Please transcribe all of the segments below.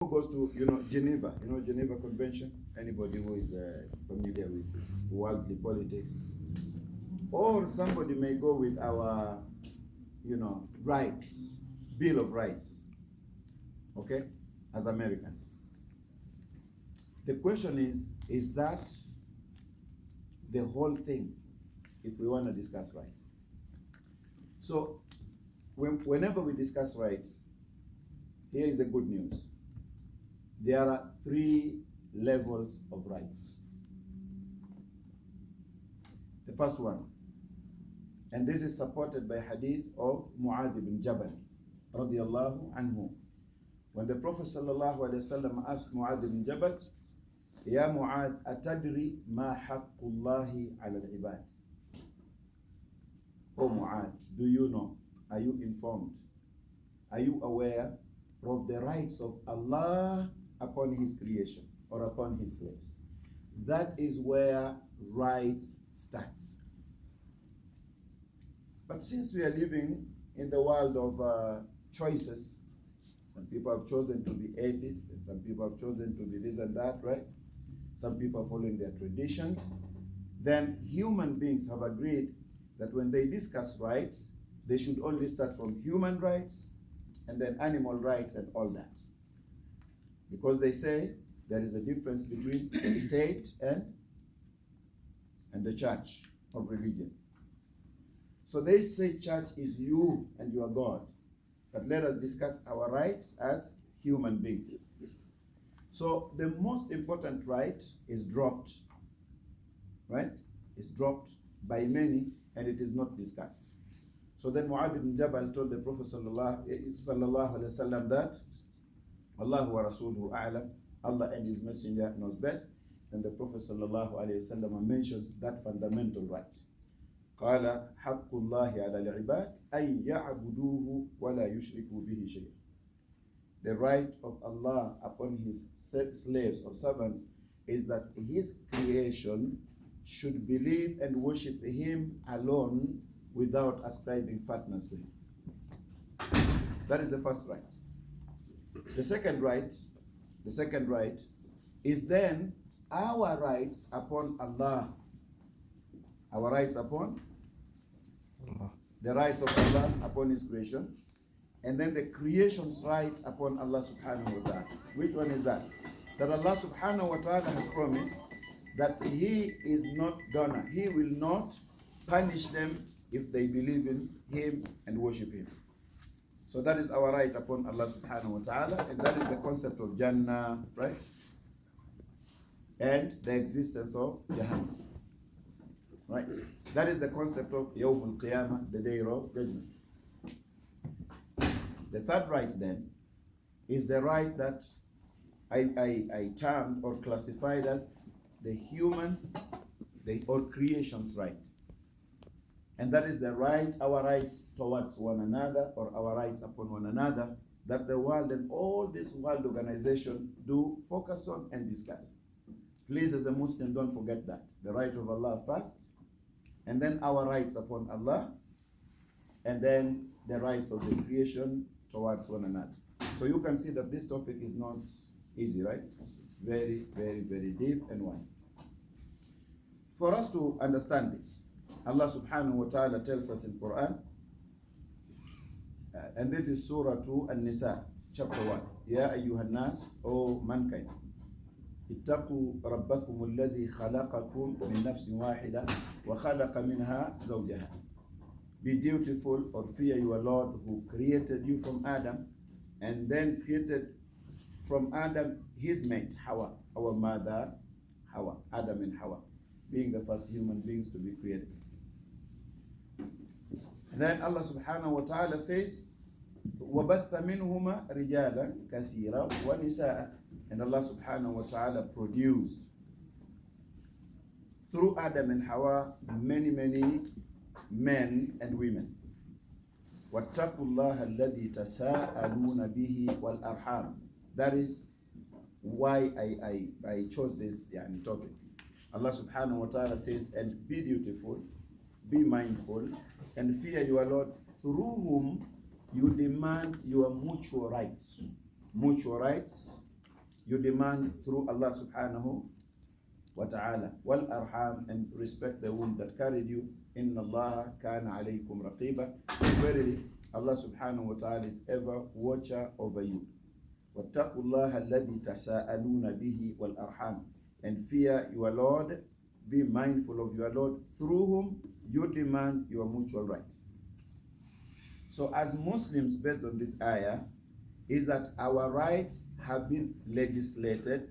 Who goes to, Geneva, Geneva Convention? Anybody who is familiar with worldly politics? Or somebody may go with our, rights, Bill of Rights, okay, as Americans. The question is that the whole thing, if we want to discuss rights? So, whenever we discuss rights, here is the good news. There are 3 levels of rights. The first one, and this is supported by hadith of Mu'adh ibn Jabal, radiyallahu anhu. When the Prophet sallallahu alaihi wasallam asked Mu'adh ibn Jabal, Ya Mu'adh, atadri ma haqqullahi ala al-ibad? Oh Mu'adh, do you know? Are you informed? Are you aware of the rights of Allah upon His creation or upon His slaves? That is where rights starts. But since we are living in the world of choices, some people have chosen to be atheists, and some people have chosen to be this and that, right? Some people are following their traditions. Then human beings have agreed that when they discuss rights, they should only start from human rights and then animal rights and all that. Because they say there is a difference between the state and the church of religion. So they say church is you and your God. But let us discuss our rights as human beings. So the most important right is dropped, right? It's dropped by many and it is not discussed. So then Mu'adh ibn Jabal told the Prophet sallallahu alaihi wasallam that Allahu wa rasuluhu a'lam, Allah and His Messenger knows best. And the Prophet sallallahu alaihi wasallam mentioned that fundamental right. قال حق الله على العباد أن يعبدوه ولا يشركوا به شيئا. The right of Allah upon His slaves or servants is that His creation should believe and worship Him alone without ascribing partners to Him. That is the first right. The second right is then our rights upon Allah. Our rights upon Allah. The rights of Allah upon His creation. And then the creation's right upon Allah subhanahu wa ta'ala. Which one is that? That Allah subhanahu wa ta'ala has promised that He will not punish them if they believe in Him and worship Him. So that is our right upon Allah subhanahu wa ta'ala, and that is the concept of Jannah, right? And the existence of Jahannam, right? That is the concept of Yawm al-Qiyamah, the day of judgment. The third right then is the right that I termed or classified as the human or creation's right. And that is the right, our rights towards one another or our rights upon one another that the world and all this world organization do focus on and discuss. Please, as a Muslim, don't forget that. The right of Allah first, and then our rights upon Allah, and then the rights of the creation towards one another. So you can see that this topic is not easy, right? Very, very, very deep and wide. For us to understand this, Allah subhanahu wa ta'ala tells us in Quran, and this is Surah 2 An-Nisa, chapter 1. Ya ayyuhan nas, O mankind, ittaqu rabbakum alladhi khalaqakum min nafsin wahida wa khalaqa minha zawjaha. Be dutiful or fear your Lord who created you from Adam and then created from Adam his mate, Hawa, our mother, Hawa, Adam and Hawa, being the first human beings to be created. And then Allah subhanahu wa ta'ala says, وَبَثَّ مِنْهُمَا رِجَالًا كَثِيرًا وَنِسَاءً. And Allah subhanahu wa ta'ala produced through Adam and Hawa many, many men and women. وَاتَّقُوا اللَّهَ الَّذِي تَسَاءَلُونَ بِهِ وَالْأَرْحَامِ. That is why I chose this topic. Allah subhanahu wa ta'ala says, and be dutiful, be mindful, and fear your Lord, through whom you demand your mutual rights. Mutual rights you demand through Allah subhanahu wa ta'ala. Wal arham, and respect the womb that carried you. Inna Allah kana alaykum raqiba. Verily, Allah subhanahu wa ta'ala is ever watcher over you. وَاتَّقُوا اللَّهَ الَّذِي تَسَاءَلُونَ بِهِ وَالْأَرْحَامِ. And fear your Lord, be mindful of your Lord, through whom you demand your mutual rights. So as Muslims, based on this ayah, is that our rights have been legislated,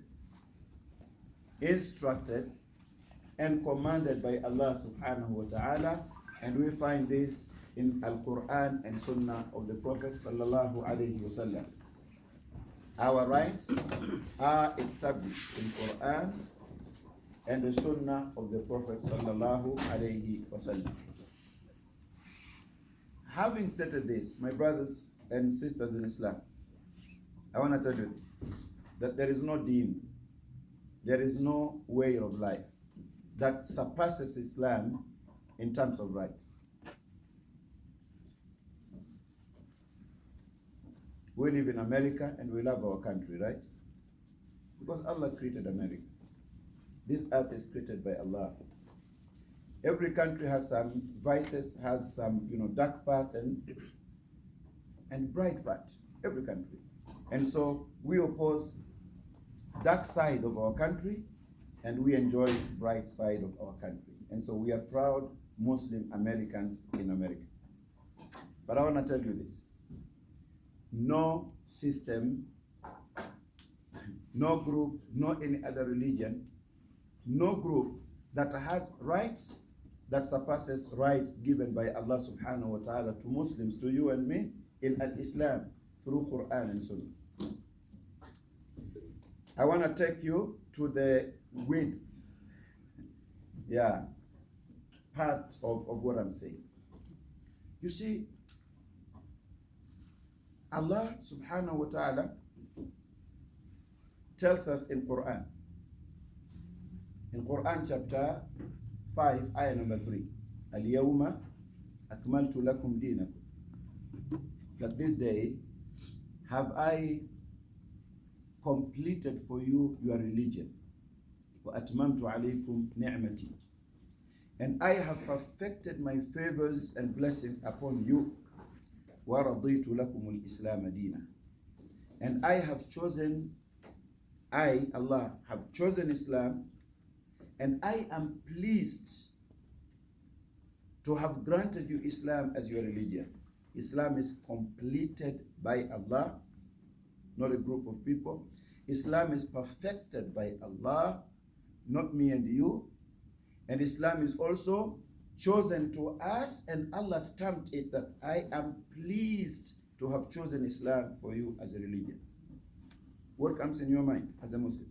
instructed, and commanded by Allah subhanahu wa ta'ala, and we find this in Al-Quran and Sunnah of the Prophet sallallahu alayhi wa sallam. Our rights are established in Quran and the Sunnah of the Prophet sallallahu alayhi wa sallam. Having stated this, my brothers and sisters in Islam, I want to tell you this, that there is no deen, there is no way of life that surpasses Islam in terms of rights. We live in America and we love our country, right? Because Allah created America. This earth is created by Allah. Every country has some vices, has some, dark part and bright part. Every country. And so we oppose dark side of our country and we enjoy bright side of our country. And so we are proud Muslim Americans in America. But I want to tell you this. No system, no group, no any other religion, no group that has rights that surpasses rights given by Allah subhanahu wa ta'ala to Muslims, to you and me, in Al-Islam, through Quran and Sunnah. I want to take you to the width, part of what I'm saying. You see, Allah subhanahu wa ta'ala tells us in Quran chapter 5, ayah number 3, Al-Yawma akmaltu lakum dinakum, that this day have I completed for you your religion, wa atmamtu alaykum ni'mati, and I have perfected my favors and blessings upon you, wa raditu lakum al-Islam deena, and I have chosen, Allah have chosen Islam, and I am pleased to have granted you Islam as your religion. Islam is completed by Allah, not a group of people. Islam is perfected by Allah, not me and you. And Islam is also chosen to us, and Allah stamped it that I am pleased to have chosen Islam for you as a religion. What comes in your mind as a Muslim?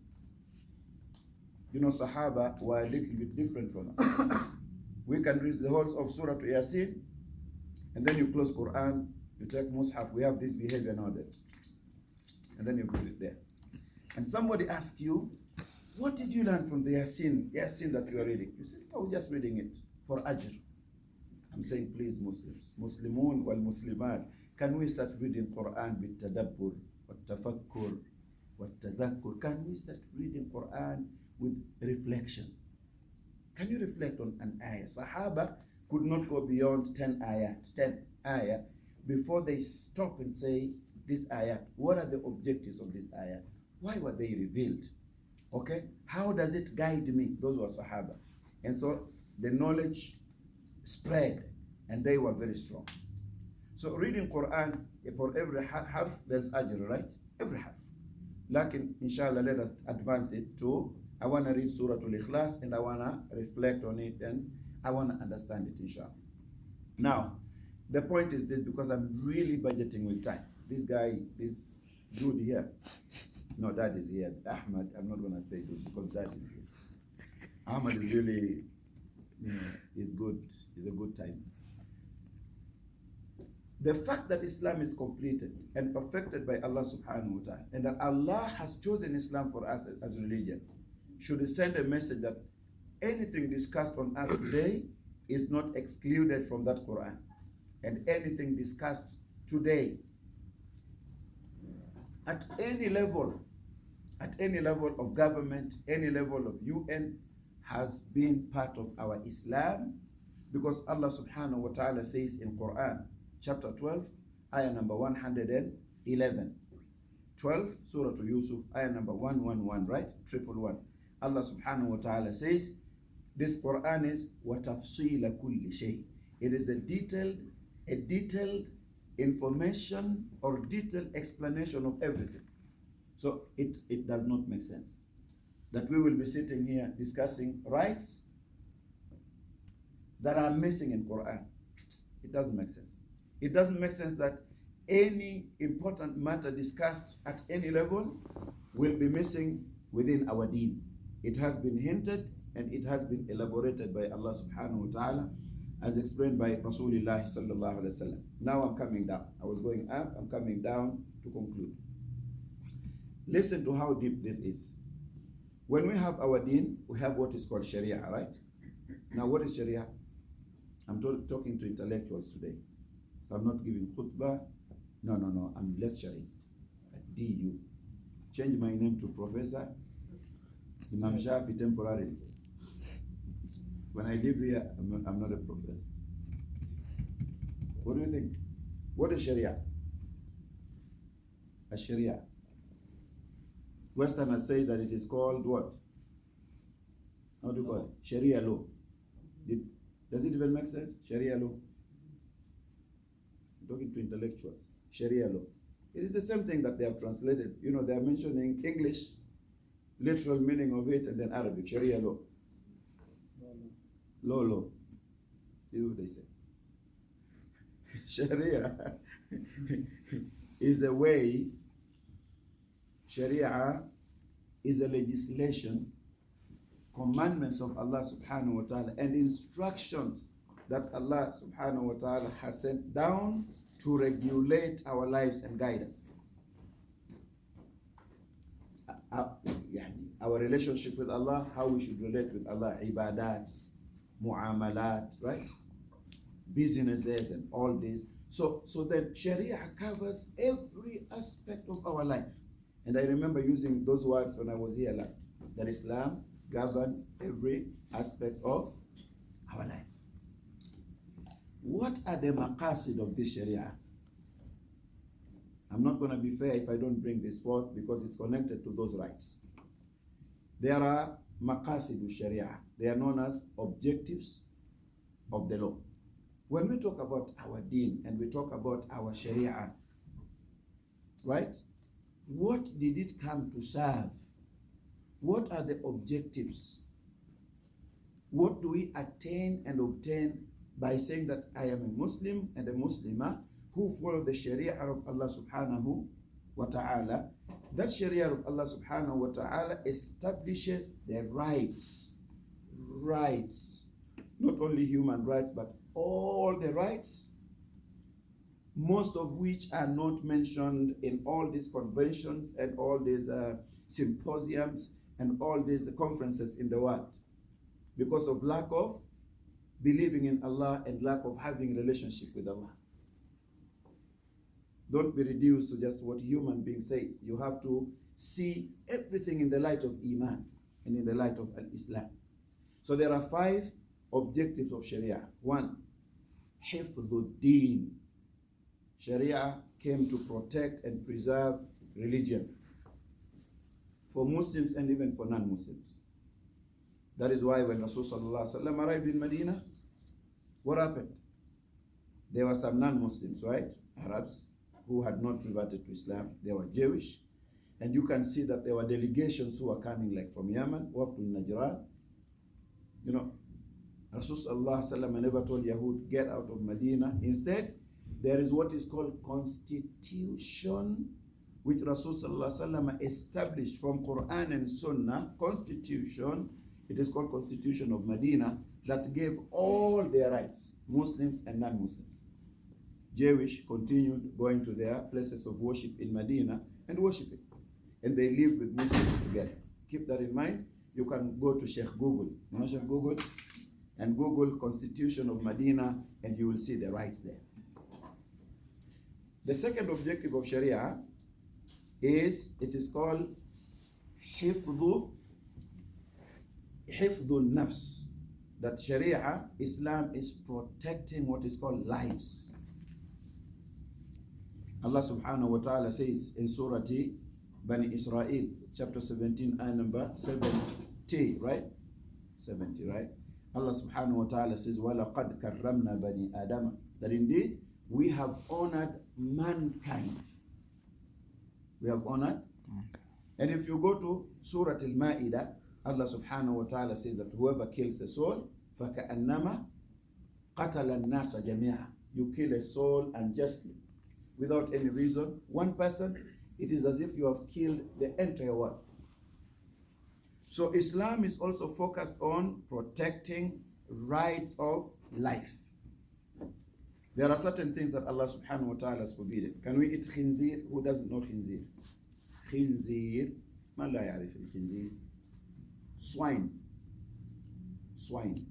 Sahaba were a little bit different from us. We can read the whole of Surah to Yasin, and then you close Quran, you take Mus'haf, we have this behavior nowadays. And then you put it there. And somebody asked you, what did you learn from the Yasin that you are reading? You say, I was just reading it for ajr. I'm saying, please, Muslims, Muslimun wal Muslimat, can we start reading Quran with tadabbur, with tafakkur, with tadhakkur? Can we start reading Quran with reflection? Can you reflect on an ayah? Sahaba could not go beyond 10 ayah before they stop and say, this ayah, what are the objectives of this ayah? Why were they revealed? Okay, how does it guide me? Those were Sahaba. And so the knowledge spread and they were very strong. So reading Quran, for every harf, there's ajr, right? Every harf. Lakin, inshallah, let us advance it to, I want to read Surah Al-Ikhlas and I want to reflect on it and I want to understand it, inshallah. Now, the point is this, because I'm really budgeting with time. This dude here, no, Dad is here. Ahmad, I'm not going to say dude because Dad is here. Ahmad is really, is good. He's a good time. The fact that Islam is completed and perfected by Allah subhanahu wa ta'ala, and that Allah has chosen Islam for us as a religion, should send a message that anything discussed on earth today is not excluded from that Quran. And anything discussed today, at any level, at any level of government, any level of UN, has been part of our Islam, because Allah subhanahu wa ta'ala says in Quran, chapter 12, ayah number 111. 12, Surah to Yusuf, ayah number 111, right? 111. Allah subhanahu wa ta'ala says, this Quran is وَتَفْصِيلَ كُلِّ شَيْءٍ. It is a detailed information or detailed explanation of everything. So it does not make sense that we will be sitting here discussing rights that are missing in Quran. It doesn't make sense. It doesn't make sense that any important matter discussed at any level will be missing within our deen. It has been hinted and it has been elaborated by Allah subhanahu wa ta'ala, as explained by Rasulullah sallallahu alaihi wasallam. Now I'm coming down. I was going up, I'm coming down to conclude. Listen to how deep this is. When we have our deen, we have what is called Sharia, right? Now what is Sharia? I'm talking to intellectuals today. So I'm not giving khutbah. No, I'm lecturing at DU. Change my name to Professor Imam Shafi temporarily. When I live here, I'm not a professor. What do you think? What is Sharia? A Sharia. Westerners say that it is called what? How do you call it? Sharia law. Does it even make sense? Sharia law. I'm talking to intellectuals. Sharia law. It is the same thing that they have translated. You know, they are mentioning English, literal meaning of it, and then Arabic. Sharia law. Law. This is what they say. Sharia is a way, Sharia is a legislation, commandments of Allah subhanahu wa ta'ala, and instructions that Allah subhanahu wa ta'ala has sent down to regulate our lives and guide us. Our relationship with Allah, how we should relate with Allah, ibadat, mu'amalat, right? Businesses and all this. So that Sharia covers every aspect of our life. And I remember using those words when I was here last, that Islam governs every aspect of our life. What are the maqasid of this Sharia? I'm not going to be fair if I don't bring this forth because it's connected to those rights. There are maqasid Sharia. They are known as objectives of the law. When we talk about our deen and we talk about our Sharia, right? What did it come to serve? What are the objectives? What do we attain and obtain by saying that I am a Muslim and a Muslimah who follow the Sharia of Allah subhanahu wa ta'ala? That Sharia of Allah subhanahu wa ta'ala establishes the rights, not only human rights, but all the rights, most of which are not mentioned in all these conventions and all these symposiums and all these conferences in the world, because of lack of believing in Allah and lack of having a relationship with Allah. Don't be reduced to just what human being says. You have to see everything in the light of Iman and in the light of Al-Islam. So there are 5 objectives of Sharia. 1, Hifdhuddin. Sharia came to protect and preserve religion for Muslims and even for non-Muslims. That is why when Rasulullah sallallahu alaihi wasallam arrived in Medina, what happened? There were some non-Muslims, right? Arabs who had not reverted to Islam. They were Jewish. And you can see that there were delegations who were coming like from Yemen, Wafdul Najran. You know, Rasulullah sallallahu alaihi wasallam never told Yahud, get out of Medina. Instead, there is what is called constitution, which Rasulullah sallallahu alaihi wasallam established from Quran and Sunnah. Constitution, it is called Constitution of Medina, that gave all their rights, Muslims and non-Muslims. Jewish continued going to their places of worship in Medina and worshiping. And they lived with Muslims together. Keep that in mind. You can go to Sheikh Google. You know Sheikh Google? And Google Constitution of Medina and you will see the rights there. The second objective of Sharia is, it is called حفظ nafs, that Sharia, Islam is protecting what is called lives. Allah subhanahu wa ta'ala says in Surah Bani Israel, chapter 17, ayah number 70, right? 70, right? Allah subhanahu wa ta'ala says, وَلَقَدْ كَرَّمْنَا بَنِي آدَمَ, that indeed we have honored mankind. We have honored. And if you go to Surah Al-Ma'idah, Allah subhanahu wa ta'ala says that whoever kills a soul, فَكَأَنَّمَا قَتَلَ النَّاسَ جَمِيعًا, you kill a soul unjustly, without any reason. One person, it is as if you have killed the entire world. So Islam is also focused on protecting rights of life. There are certain things that Allah subhanahu wa ta'ala has forbidden. Can we eat khinzir? Who doesn't know khinzir? Khinzir. Man la ya'rif al-khinzir. Swine. Swine.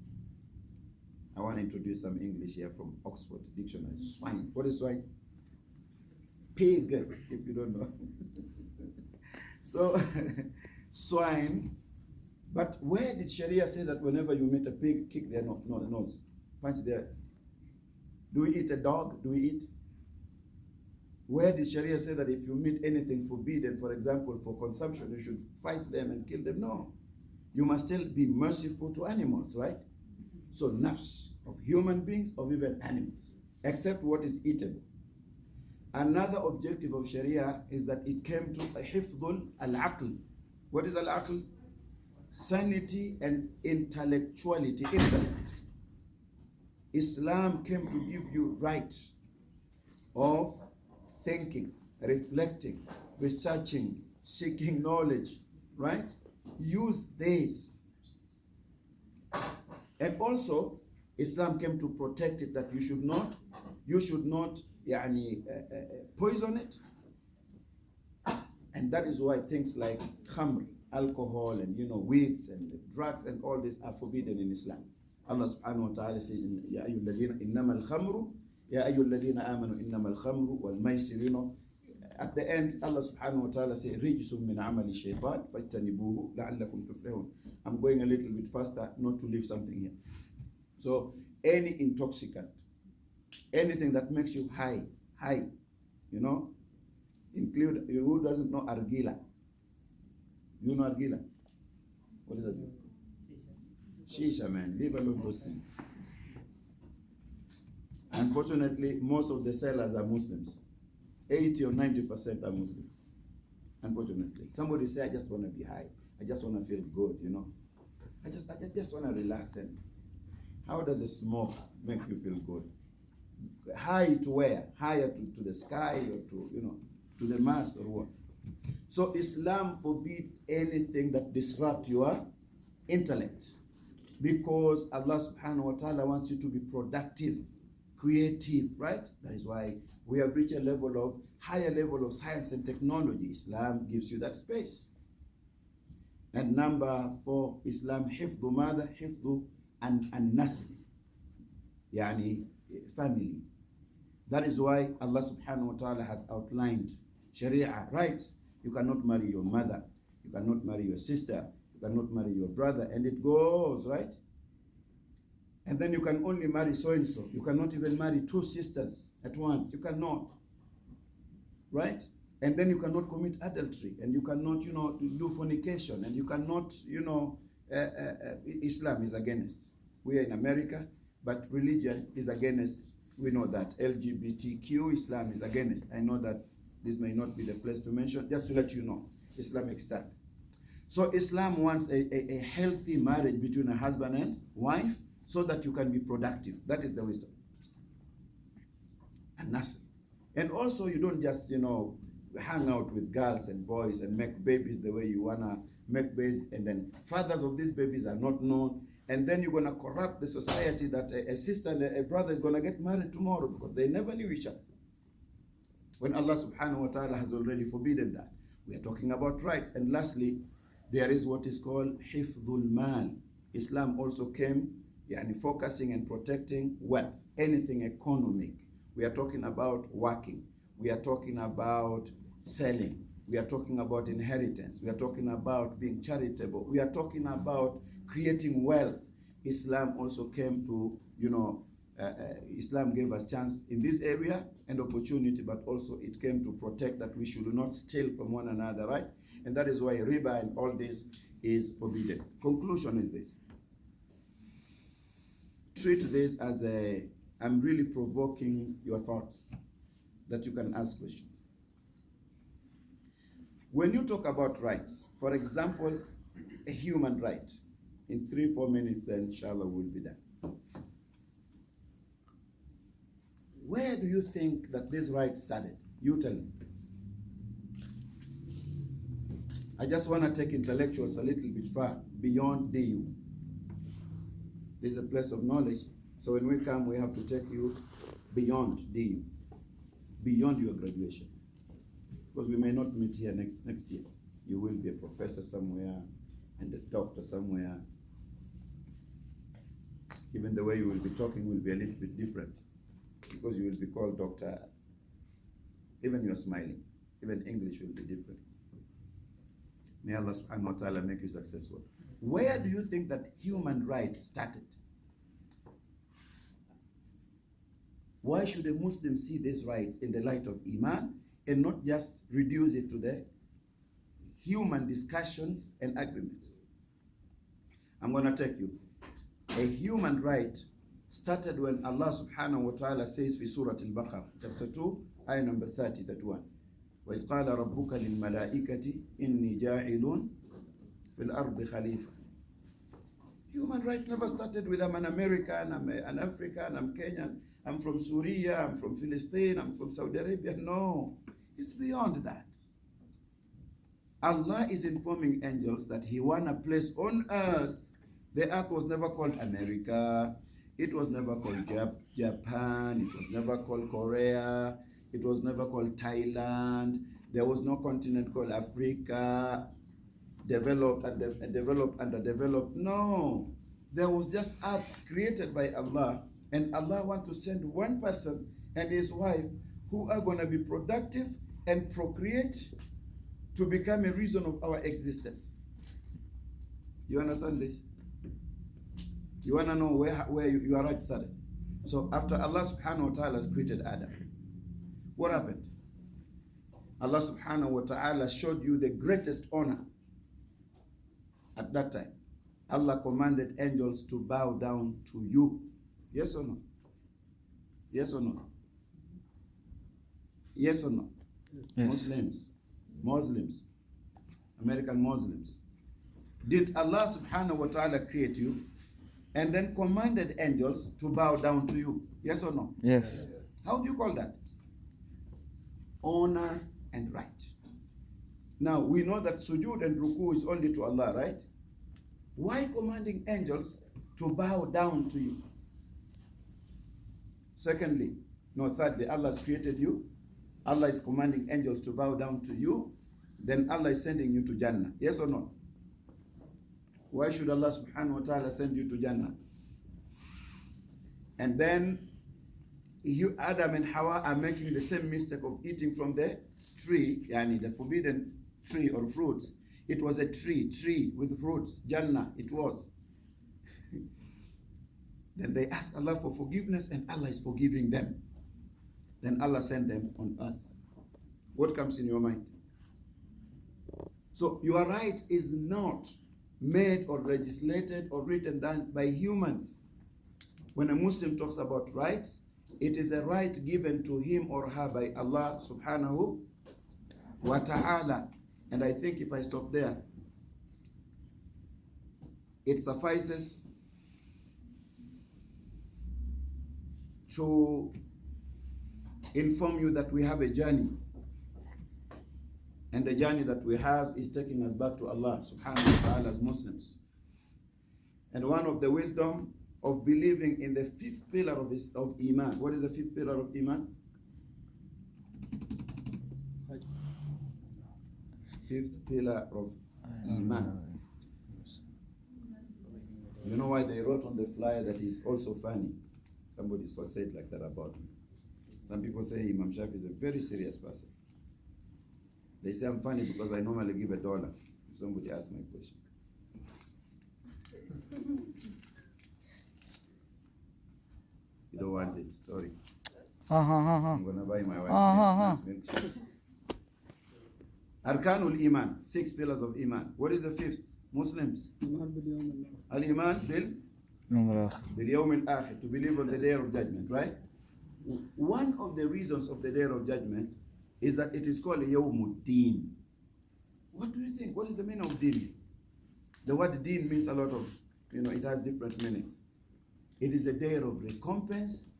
I want to introduce some English here from Oxford Dictionary. Swine. What is swine? Pig, if you don't know. So, swine. But where did Sharia say that whenever you meet a pig, kick their nose, punch their... Do we eat a dog? Do we eat? Where did Sharia say that if you meet anything forbidden, for example, for consumption, you should fight them and kill them? No. You must still be merciful to animals, right? So nafs, of human beings, of even animals, except what is eatable. Another objective of Sharia is that it came to hifdhul al-aql. What is al-aql? Sanity and intellectuality, intellect. Islam came to give you right of thinking, reflecting, researching, seeking knowledge, right? Use this. And also, Islam came to protect it, that you should not poison it. And that is why things like khamr, alcohol, and weeds and drugs and all this are forbidden in Islam. Allah subhanahu wa ta'ala says, Ya ayyuhalladhina innama al-khamru, Ya ayyuhalladhina amanu innama al-khamru wal-maisir. At the end, Allah subhanahu wa ta'ala says, Rijsum min amali shaytan fajtanibuhu la'allakum tuflihun. I'm going a little bit faster, not to leave something here. So, any intoxicant, anything that makes you high, include, who doesn't know argila? You know argila? What is that? Shisha, man, leave alone those things. Unfortunately, most of the sellers are Muslims. 80 or 90% are Muslims. Unfortunately. Somebody say, I just want to be high. I just want to feel good, I just want to relax. And how does a smoke make you feel good? High to where? Higher to the sky, or to the Mars, or what? So Islam forbids anything that disrupts your intellect, because Allah subhanahu wa ta'ala wants you to be productive, creative, right? That is why we have reached a higher level of science and technology. Islam gives you that space. And number 4, Islam hifdhu mada? Hifdhu an-nasl, yani family. That is why Allah subhanahu wa ta'ala has outlined Sharia rights. You cannot marry your mother, you cannot marry your sister, you cannot marry your brother, and it goes, right? And then you can only marry so-and-so. You cannot even marry 2 sisters at once. You cannot, right? And then you cannot commit adultery, and you cannot, do fornication, and you cannot, Islam is against. We are in America, but religion is against. We know that. LGBTQ, Islam is against. I know that this may not be the place to mention, just to let you know, Islamic stand. So Islam wants a healthy marriage between a husband and wife, so that you can be productive. That is the wisdom. And nasl. And also, you don't just, hang out with girls and boys and make babies the way you want to make babies, and then fathers of these babies are not known, and then you're going to corrupt the society, that a sister and a brother is going to get married tomorrow because they never knew each other, when Allah subhanahu wa ta'ala has already forbidden that. We are talking about rights. And lastly, there is what is called hifdhul mal. Islam also came focusing and protecting wealth, anything economic. We are talking about working. We are talking about selling. We are talking about inheritance. We are talking about being charitable. We are talking about creating wealth. Islam also came to, Islam gave us chance in this area and opportunity, but also it came to protect that we should not steal from one another, right? And that is why riba and all this is forbidden. Conclusion is this. Treat this as I'm really provoking your thoughts, that you can ask questions. When you talk about rights, for example, a human right, in 3-4 minutes, then inshallah we'll be done. Where do you think that this right started? You tell me. I just want to take intellectuals a little bit far, beyond DU. There's a place of knowledge, so when we come, we have to take you beyond DU, beyond your graduation. Because we may not meet here next year. You will be a professor somewhere and a doctor somewhere. Even the way you will be talking will be a little bit different, because you will be called doctor. Even you're smiling. Even English will be different. May Allah subhanahu wa ta'ala make you successful. Where do you think that human rights started? Why should a Muslim see these rights in the light of Iman and not just reduce it to the human discussions and agreements? I'm going to take you. A human right started when Allah subhanahu wa ta'ala says في Surah Al-Baqarah, chapter 2, ayah number 30, 31. وَإِذْ قَالَ رَبُّكَ لِلْمَلَائِكَةِ إِنِّي جَاعِلٌ فِي الْأَرْضِ خَلِيفَةً. Human rights never started with I'm an American, I'm an African, I'm Kenyan, I'm from Syria, I'm from Palestine, I'm from Saudi Arabia. No, it's beyond that. Allah is informing angels that He wants a place on earth. The earth was never called America. It was never called Japan. It was never called Korea. It was never called Thailand. There was no continent called Africa. Developed, underdeveloped. No. There was just earth created by Allah. And Allah wants to send one person and his wife who are going to be productive and procreate to become a reason of our existence. You understand this? You want to know where your right started? So after Allah subhanahu wa ta'ala has created Adam, what happened? Allah subhanahu wa ta'ala showed you the greatest honor at that time. Allah commanded angels to bow down to you. Yes or no? Yes or no? Yes or no? Yes. Muslims, American Muslims. Did Allah subhanahu wa ta'ala create you and then commanded angels to bow down to you? Yes or no? Yes. How do you call that? Honor and right. Now, we know that sujood and ruku is only to Allah, right? Why commanding angels to bow down to you? Thirdly, Allah has created you. Allah is commanding angels to bow down to you. Then Allah is sending you to Jannah. Yes or no? Why should Allah subhanahu wa ta'ala send you to Jannah? And then Adam and Hawa are making the same mistake of eating from the tree, the forbidden tree or fruits. It was a tree with fruits. Jannah, it was. Then they ask Allah for forgiveness and Allah is forgiving them. Then Allah sent them on earth. What comes in your mind? So your right is not made or legislated or written down by humans. When a Muslim talks about rights, it is a right given to him or her by Allah subhanahu wa ta'ala. And I think if I stop there, it suffices to inform you that we have a journey. And the journey that we have is taking us back to Allah subhanahu wa ta'ala as Muslims. And one of the wisdom of believing in the fifth pillar of Iman. What is the fifth pillar of Iman? Fifth pillar of Iman. You know why they wrote on the flyer that is also funny? Somebody said like that about me. Some people say Imam Shafi is a very serious person. They say I'm funny because I normally give $1 if somebody asks my question. You don't want it, sorry. I'm gonna buy my wife milkshake. Arkanul Iman, 6 pillars of Iman. What is the 5th? Muslims. Al-Iman bil Yawm al-Akhir, to believe on the day of judgment, right? One of the reasons of the day of judgment is that it is called Yawmuddin. What do you think? What is the meaning of din? The word din means a lot of, it has different meanings. It is a day of recompense,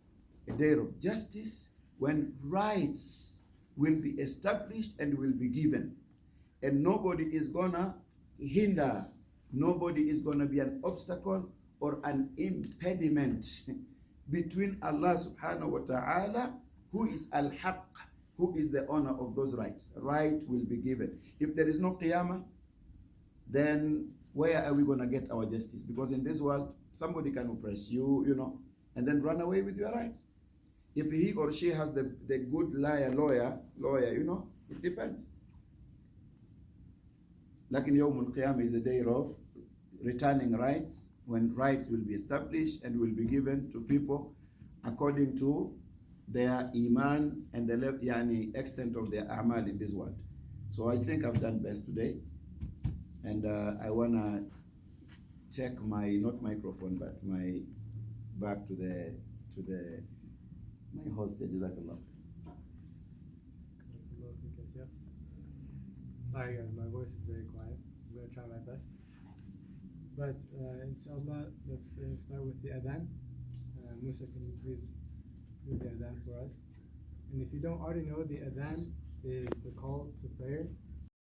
a day of justice, when rights will be established and will be given. And nobody is gonna hinder, nobody is gonna be an obstacle or an impediment between Allah subhanahu wa ta'ala, who is al-haq, who is the owner of those rights. Right will be given. If there is no qiyamah, then where are we gonna get our justice? Because in this world, somebody can oppress you, and then run away with your rights. If he or she has the good lawyer, it depends. Like in Yawm al-Qiyamah is a day of returning rights, when rights will be established and will be given to people according to their iman and the extent of their amal in this world. So I think I've done best today, and I wanna check my not microphone but my back to my host. Jazakallah. Sorry guys, my voice is very quiet. I'm going to try my best. But inshallah, let's start with the adhan. Musa, can you please do the adhan for us? And if you don't already know, the adhan is the call to prayer.